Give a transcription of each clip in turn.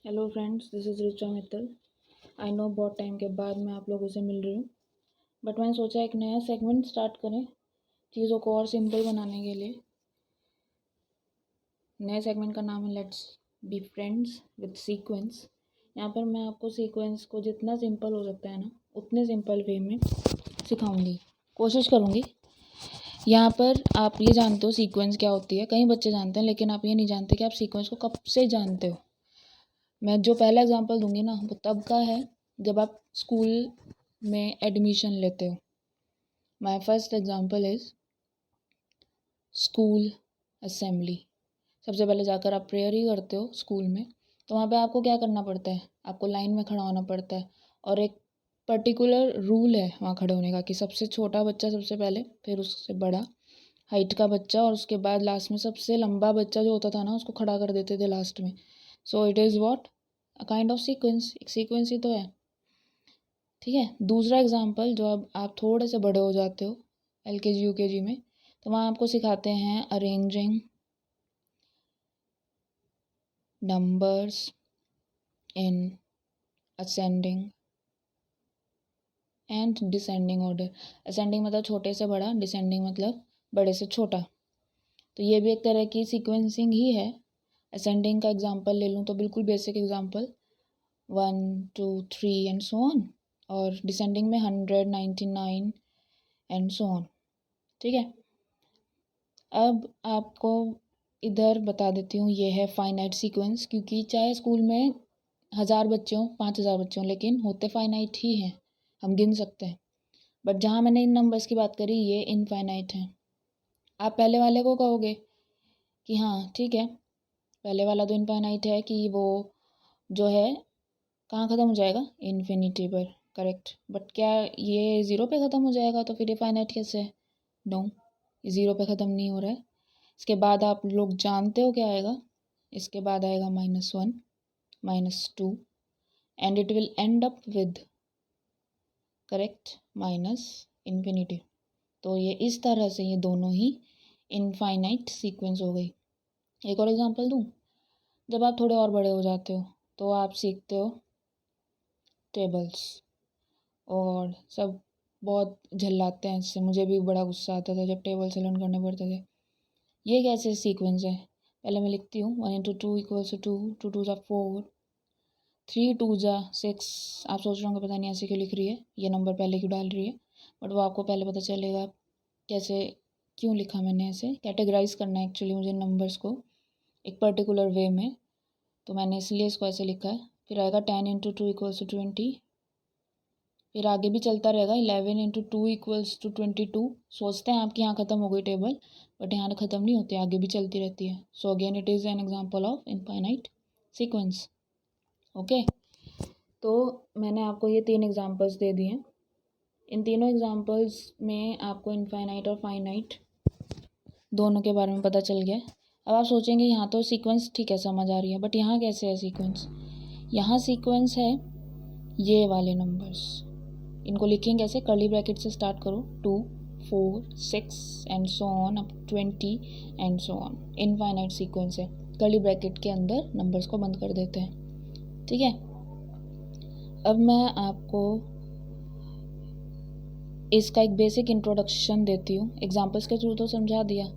Hello friends, this is Richa Mittal. I know बहुत time के बाद मैं आप लोगों से मिल रही हूँ, बट मैंने सोचा एक नया सेगमेंट स्टार्ट करें चीज़ों को और सिंपल बनाने के लिए। नए सेगमेंट का नाम है let's be friends with sequence. यहाँ पर मैं आपको सीक्वेंस को जितना सिंपल हो सकता है ना, उतने सिंपल वे में सिखाऊंगी, कोशिश करूँगी। यहाँ पर आप ये जानते हो सीक्वेंस क्या होती है, कई बच्चे जानते हैं, लेकिन आप ये नहीं जानते कि आप सीक्वेंस को कब से जानते हो। मैं जो पहला एग्जांपल दूंगी ना, वो तब का है जब आप स्कूल में एडमिशन लेते हो। My first example is school assembly. सबसे पहले जाकर आप प्रेयर ही करते हो स्कूल में, तो वहाँ पे आपको क्या करना पड़ता है, आपको लाइन में खड़ा होना पड़ता है। और एक पर्टिकुलर रूल है वहाँ खड़े होने का कि सबसे छोटा बच्चा सबसे पहले, फिर उससे बड़ा हाइट का बच्चा, और उसके बाद लास्ट में सबसे लंबा बच्चा जो होता था ना, उसको खड़ा कर देते थे लास्ट में। So it is what a kind of sequence, एक सीक्वेंस ही तो है। ठीक है। दूसरा एग्जाम्पल, जो अब आप थोड़े से बड़े हो जाते हो LKG UKG में, तो वहाँ आपको सिखाते हैं arranging numbers in ascending and descending order. Ascending मतलब छोटे से बड़ा, डिसेंडिंग मतलब बड़े से छोटा। तो ये भी एक तरह की सीक्वेंसिंग ही है। असेंडिंग का एग्जाम्पल ले लूँ तो बिल्कुल basic example 1 2 3 and so on, और डिसेंडिंग में 100 99 एंड सो ऑन। ठीक है। अब आपको इधर बता देती हूँ, ये है फाइनाइट सीक्वेंस, क्योंकि चाहे स्कूल में 1000 बच्चे हों, 5000 बच्चे हों, लेकिन होते फाइनाइट ही हैं, हम गिन सकते हैं। बट जहाँ मैंने इन नंबर्स की बात करी, ये इनफाइनाइट हैं। आप पहले वाले को कहोगे कि हाँ ठीक है, पहले वाला तो इनफाइनाइट है कि वो जो है कहाँ ख़त्म हो जाएगा, इन्फिनिटी पर। करेक्ट। बट क्या ये ज़ीरो पे ख़त्म हो जाएगा, तो फिर ये फाइनाइट कैसे है? नो, ये ज़ीरो पे ख़त्म नहीं हो रहा है। इसके बाद आप लोग जानते हो क्या आएगा, इसके बाद आएगा -1 -2 and it will and up with, correct, minus infinity. तो ये इस तरह से ये दोनों ही इनफाइनाइट सीक्वेंस हो गई। एक और एग्जांपल दूँ, जब आप थोड़े और बड़े हो जाते हो तो आप सीखते हो टेबल्स, और सब बहुत झल्लाते हैं इससे। मुझे भी बड़ा गुस्सा आता था जब टेबल से लर्न करने पड़ते थे। ये कैसे सीक्वेंस है? पहले मैं लिखती हूँ 1 इंटू 2 इक्वल्स टू 2 2 ज़ा 4 3 2 ज़ा 6। आप सोच रहे होंगे पता नहीं ऐसे क्यों लिख रही है, ये नंबर पहले क्यों डाल रही है, बट वो आपको पहले पता चलेगा कैसे, क्यों लिखा मैंने ऐसे। कैटेगराइज करना है एक्चुअली मुझे नंबर्स को एक पर्टिकुलर वे में, तो मैंने इसलिए इसको ऐसे लिखा है। फिर आएगा 10 इंटू 2 इक्वल्स टू 20। फिर आगे भी चलता रहेगा 11 इंटू 2 इक्वल्स टू 22। सोचते हैं आपकी यहाँ ख़त्म हो गई टेबल, बट यहाँ ख़त्म नहीं होती, आगे भी चलती रहती है। So again it is an example of infinite sequence. Okay, तो मैंने आपको ये 3 एग्जांपल्स दे दिए हैं। इन तीनों एग्जांपल्स में आपको इनफाइनाइट और फाइनाइट दोनों के बारे में पता चल गया। अब आप सोचेंगे यहाँ तो सीक्वेंस ठीक है समझ आ रही है, बट यहाँ कैसे है सीक्वेंस? यहाँ सीक्वेंस है ये वाले नंबर्स, इनको लिखेंगे कैसे? कर्ली ब्रैकेट से स्टार्ट करो, 2 4 6 and so on up 20 and so on. Infinite sequence है, कर्ली ब्रैकेट के अंदर नंबर्स को बंद कर देते हैं। ठीक है। अब मैं आपको इसका एक बेसिक इंट्रोडक्शन देती हूँ, एग्जांपल्स के थ्रू तो समझा दिया।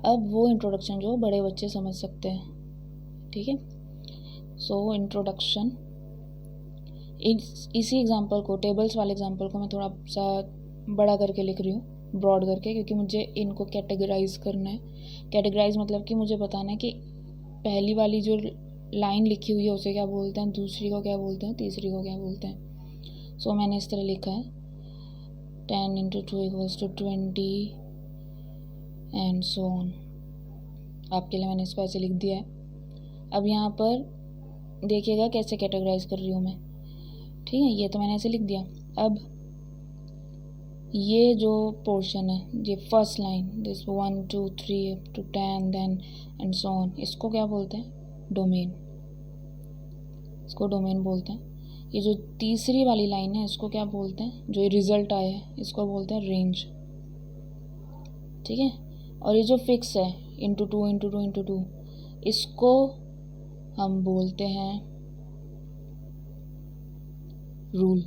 अब वो इंट्रोडक्शन जो बड़े बच्चे समझ सकते हैं। ठीक है। सो इंट्रोडक्शन, इसी एग्जांपल को, टेबल्स वाले एग्जांपल को मैं थोड़ा सा बड़ा करके लिख रही हूँ, ब्रॉड करके, क्योंकि मुझे इनको कैटेगराइज करना है। कैटेगराइज मतलब कि मुझे बताना है कि पहली वाली जो लाइन लिखी हुई है उसे क्या बोलते हैं, दूसरी को क्या बोलते हैं, तीसरी को क्या बोलते हैं। सो मैंने इस तरह लिखा है 10 into 2 equals to 20 and so on. आपके लिए मैंने इसको ऐसे लिख दिया है। अब यहाँ पर देखिएगा कैसे कैटेगराइज कर रही हूँ मैं। ठीक है, ये तो मैंने ऐसे लिख दिया। अब ये जो पोर्शन है, ये first line, this 1 2 3 up to 10 then and so on, इसको क्या बोलते हैं? डोमेन। इसको डोमेन बोलते हैं। ये जो तीसरी वाली लाइन है इसको क्या बोलते हैं? जो ये रिजल्ट आया है इसको बोलते हैं रेंज। ठीक है। और ये जो फिक्स है इंटू 2 इंटू 2 इंटू 2, इसको हम बोलते हैं रूल,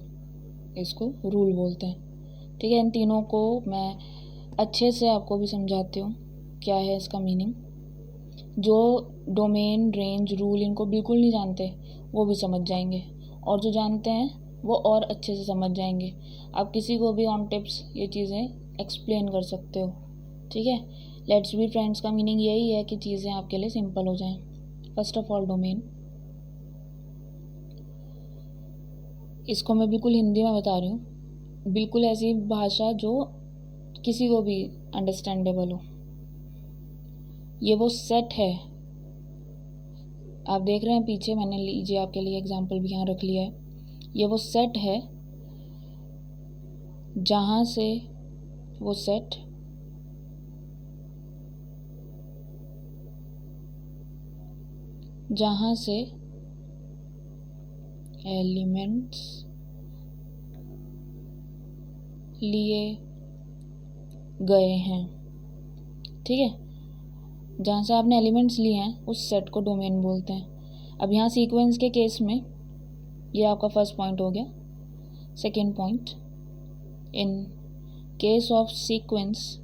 इसको रूल बोलते हैं। ठीक है, इन तीनों को मैं अच्छे से आपको भी समझाती हूँ क्या है इसका मीनिंग। जो डोमेन, रेंज, रूल इनको बिल्कुल नहीं जानते वो भी समझ जाएंगे, और जो जानते हैं वो और अच्छे से समझ जाएंगे। आप किसी को भी ऑन टिप्स ये चीज़ें एक्सप्लेन कर सकते हो। ठीक है, लेट्स बी फ्रेंड्स का मीनिंग यही है कि चीज़ें आपके लिए सिंपल हो जाएं। फर्स्ट ऑफ ऑल डोमेन, इसको मैं बिल्कुल हिंदी में बता रही हूँ, बिल्कुल ऐसी भाषा जो किसी को भी अंडरस्टैंडेबल हो। ये वो सेट है, आप देख रहे हैं पीछे, मैंने लीजिए आपके लिए एग्जांपल भी यहाँ रख लिया है। ये वो सेट है जहाँ से वो सेट जहाँ से एलिमेंट्स लिए गए हैं। ठीक है, जहाँ से आपने एलिमेंट्स लिए हैं उस सेट को डोमेन बोलते हैं। अब यहाँ सीक्वेंस के केस में ये आपका फर्स्ट पॉइंट हो गया। Second point, in case of sequence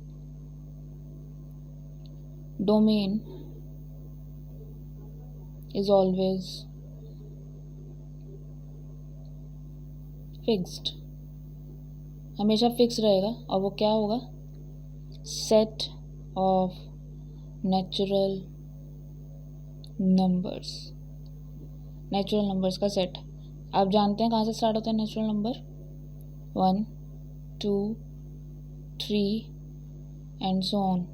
domain is always fixed, हमेशा फिक्स रहेगा, और वो क्या होगा? Set of natural numbers, natural numbers का सेट। आप जानते हैं कहाँ से स्टार्ट होता है natural number? 1 2 3 and so on.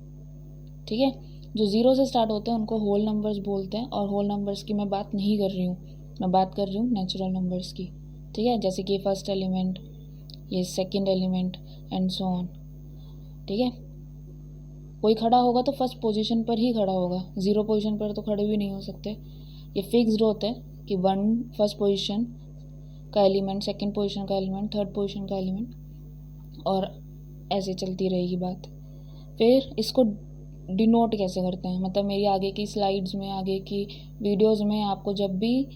ठीक है, जो ज़ीरो से स्टार्ट होते हैं उनको होल नंबर्स बोलते हैं, और होल नंबर्स की मैं बात नहीं कर रही हूँ, मैं बात कर रही हूँ नेचुरल नंबर्स की। ठीक है, जैसे कि फर्स्ट एलिमेंट, ये second element and so on. ठीक है, कोई खड़ा होगा तो फर्स्ट पोजीशन पर ही खड़ा होगा, ज़ीरो पोजीशन पर तो खड़े भी नहीं हो सकते। ये फिक्स्ड होता है कि वन फर्स्ट पोजीशन का एलिमेंट, सेकंड पोजीशन का एलिमेंट, थर्ड पोजीशन का एलिमेंट, और ऐसे चलती रहेगी बात। फिर इसको डिनोट कैसे करते हैं, मतलब मेरी आगे की स्लाइड्स में, आगे की वीडियोस में आपको जब भी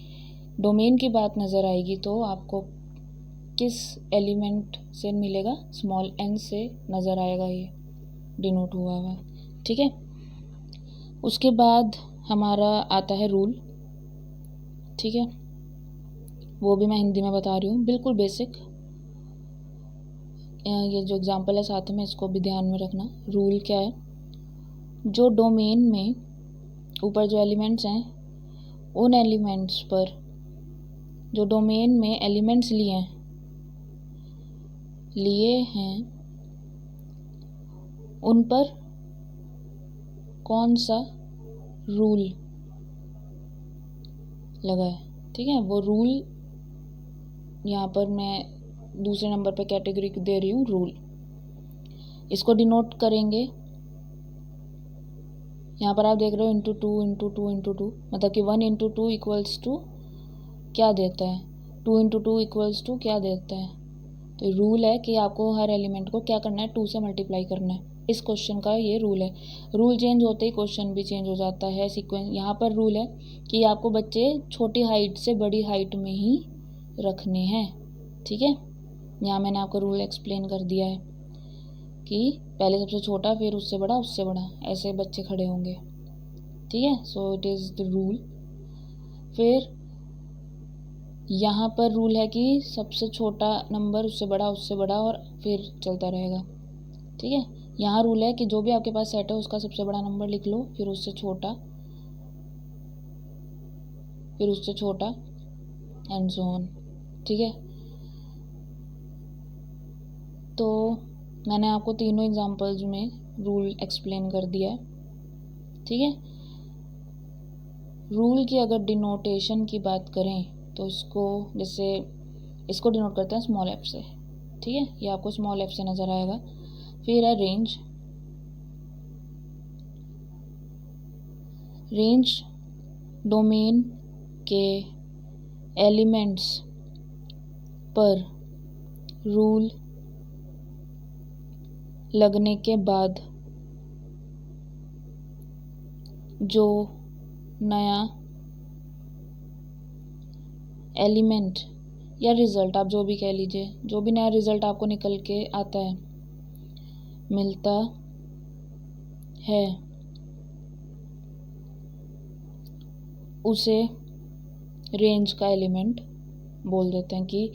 डोमेन की बात नज़र आएगी तो आपको किस एलिमेंट से मिलेगा? स्मॉल n से नज़र आएगा ये डिनोट हुआ हुआ। ठीक है, उसके बाद हमारा आता है रूल। ठीक है, वो भी मैं हिंदी में बता रही हूँ, बिल्कुल बेसिक। ये जो एग्जांपल है साथ में, इसको भी ध्यान में रखना। रूल क्या है? जो डोमेन में ऊपर जो एलिमेंट्स हैं, उन एलिमेंट्स पर, जो डोमेन में एलिमेंट्स लिए हैं उन पर कौन सा रूल लगा है? ठीक है, वो रूल यहाँ पर मैं दूसरे नंबर पे कैटेगरी दे रही हूँ, रूल। इसको डिनोट करेंगे, यहाँ पर आप देख रहे हो into two into two into two, मतलब कि 1 इंटू टू इक्वल्स टू क्या देता है? 2 इंटू टू इक्वल्स टू क्या देता है? तो रूल है कि आपको हर एलिमेंट को क्या करना है? 2 से मल्टीप्लाई करना है। इस क्वेश्चन का ये रूल है। रूल चेंज होते ही क्वेश्चन भी चेंज हो जाता है, सीक्वेंस। यहाँ पर रूल है कि आपको बच्चे छोटी हाइट से बड़ी हाइट में ही रखने हैं। ठीक है, यहाँ मैंने आपको रूल एक्सप्लेन कर दिया है कि पहले सबसे छोटा, फिर उससे बड़ा, उससे बड़ा, ऐसे बच्चे खड़े होंगे। ठीक है, so it is the rule. फिर यहाँ पर रूल है कि सबसे छोटा नंबर, उससे बड़ा, और फिर चलता रहेगा। ठीक है, यहाँ रूल है कि जो भी आपके पास सेट है उसका सबसे बड़ा नंबर लिख लो, फिर उससे छोटा, फिर उससे छोटा एंड सो ऑन। ठीक है, तो मैंने आपको तीनों एग्जांपल्स में रूल एक्सप्लेन कर दिया है। ठीक है, रूल की अगर डिनोटेशन की बात करें तो इसको, जैसे इसको डिनोट करते हैं स्मॉल एफ से। ठीक है, ये आपको स्मॉल एफ से नज़र आएगा। फिर है रेंज। रेंज डोमेन के एलिमेंट्स पर रूल लगने के बाद जो नया एलिमेंट या रिज़ल्ट, आप जो भी कह लीजिए, जो भी नया रिज़ल्ट आपको निकल के आता है, मिलता है, उसे रेंज का एलिमेंट बोल देते हैं कि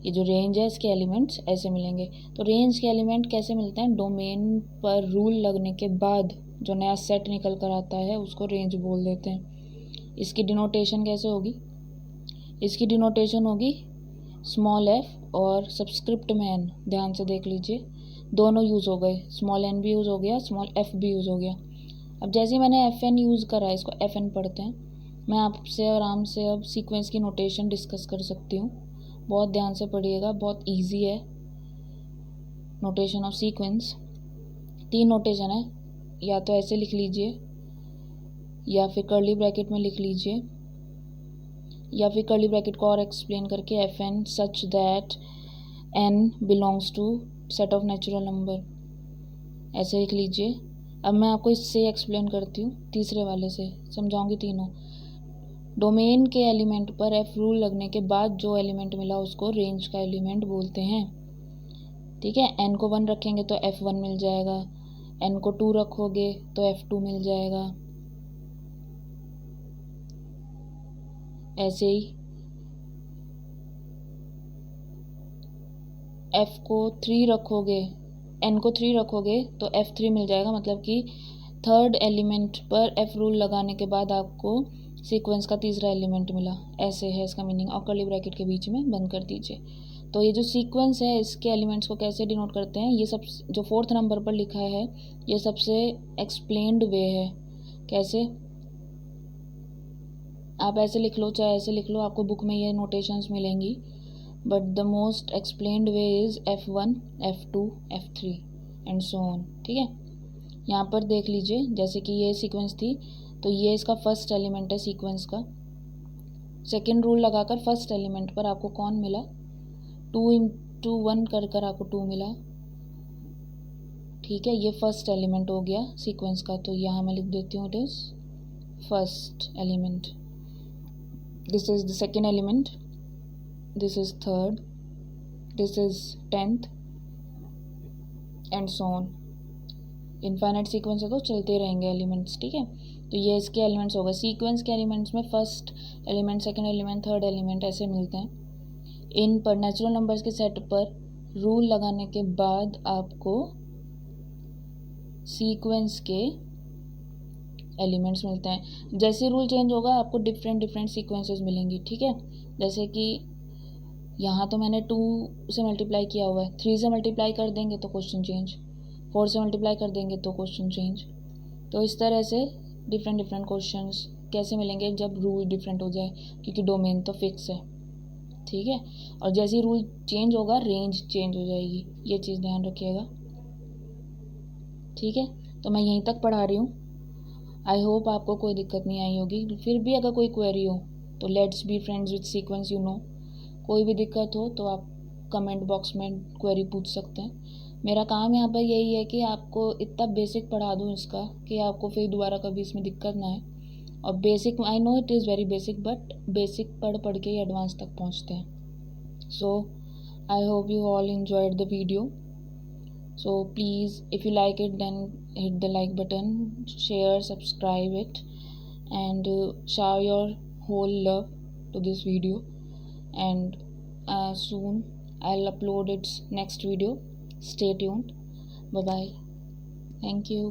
ये जो रेंज है इसके एलिमेंट्स ऐसे मिलेंगे। तो रेंज के एलिमेंट कैसे मिलते हैं? डोमेन पर रूल लगने के बाद जो नया सेट निकल कर आता है उसको रेंज बोल देते हैं। इसकी डिनोटेशन कैसे होगी? इसकी डिनोटेशन होगी स्मॉल एफ और सबस्क्रिप्ट में एन। ध्यान से देख लीजिए, दोनों यूज़ हो गए, स्मॉल एन भी यूज़ हो गया, स्मॉल एफ भी यूज़ हो गया। अब जैसे ही मैंने एफ एन यूज़ करा, इसको एफ एन पढ़ते हैं, मैं आपसे आराम से अब सीक्वेंस की नोटेशन डिस्कस कर सकती हूँ। बहुत ध्यान से पढ़िएगा, बहुत इजी है नोटेशन ऑफ सीक्वेंस। 3 नोटेशन है, या तो ऐसे लिख लीजिए, या फिर कर्ली ब्रैकेट में लिख लीजिए, या फिर कर्ली ब्रैकेट को और एक्सप्लेन करके F N such that N belongs to set of natural number, ऐसे लिख लीजिए। अब मैं आपको इससे एक्सप्लेन करती हूँ, तीसरे वाले से समझाऊंगी तीनों। डोमेन के एलिमेंट पर एफ रूल लगने के बाद जो एलिमेंट मिला उसको रेंज का एलिमेंट बोलते हैं। ठीक है, एन को 1 रखेंगे तो F1 मिल जाएगा, एन को 2 रखोगे तो F2 मिल जाएगा, ऐसे ही F को 3 रखोगे, एन को 3 रखोगे तो F3 मिल जाएगा। मतलब कि थर्ड एलिमेंट पर F रूल लगाने के बाद आपको सीक्वेंस का तीसरा एलिमेंट मिला, ऐसे है इसका मीनिंग। और कर्ली ब्रैकेट के बीच में बंद कर दीजिए। तो ये जो सीक्वेंस है इसके एलिमेंट्स को कैसे डिनोट करते हैं, ये सब जो 4th नंबर पर लिखा है ये सबसे एक्सप्लेन्ड वे है। कैसे? आप ऐसे लिख लो चाहे ऐसे लिख लो, आपको बुक में ये नोटेशंस मिलेंगी, but the most explained way is F1, F2, F3 and so on. ठीक है, यहाँ पर देख लीजिए, जैसे कि ये सीक्वेंस थी तो ये इसका फर्स्ट एलिमेंट है सीक्वेंस का। सेकेंड रूल लगाकर फर्स्ट एलिमेंट पर आपको कौन मिला? 2 into 1 कर आपको 2 मिला। ठीक है, ये फर्स्ट एलिमेंट हो गया सीक्वेंस का, तो यहाँ मैं लिख देती हूँ it is first element, this is the second element, this is third, this is 10th and so on. Infinite sequence है तो चलते रहेंगे एलिमेंट्स। ठीक है, तो ये इसके एलिमेंट्स हो गए। सीक्वेंस के एलिमेंट्स में first element, second element, third element ऐसे मिलते हैं। इन पर नेचुरल नंबर्स के सेट पर रूल लगाने के बाद आपको सीक्वेंस के एलिमेंट्स मिलते हैं। जैसे रूल चेंज होगा आपको डिफरेंट डिफरेंट सीक्वेंसेस मिलेंगी। ठीक है, जैसे कि यहाँ तो मैंने 2 से मल्टीप्लाई किया हुआ है, 3 से मल्टीप्लाई कर देंगे तो क्वेश्चन चेंज, 4 से मल्टीप्लाई कर देंगे तो क्वेश्चन चेंज। तो इस तरह से डिफरेंट डिफरेंट क्वेश्चंस कैसे मिलेंगे? जब रूल डिफरेंट हो जाए, क्योंकि डोमेन तो फिक्स है। ठीक है, और जैसे ही रूल चेंज होगा रेंज चेंज हो जाएगी, ये चीज़ ध्यान रखिएगा। ठीक है, तो मैं यहीं तक पढ़ा रही हूँ। आई होप आपको कोई दिक्कत नहीं आई होगी। फिर भी अगर कोई क्वेरी हो तो let's be friends with sequence, you know. कोई भी दिक्कत हो तो आप कमेंट बॉक्स में क्वेरी पूछ सकते हैं। मेरा काम यहाँ पर यही है कि आपको इतना बेसिक पढ़ा दूँ इसका कि आपको फिर दोबारा कभी इसमें दिक्कत ना आए। और basic, I know it is very basic, but basic पढ़ के ही एडवांस तक पहुँचते हैं। So I hope you all enjoyed the video. So please, if you like it, then hit the like button, share, subscribe it, and shower your whole love to this video. And soon I'll upload its next video. Stay tuned. Bye bye. Thank you.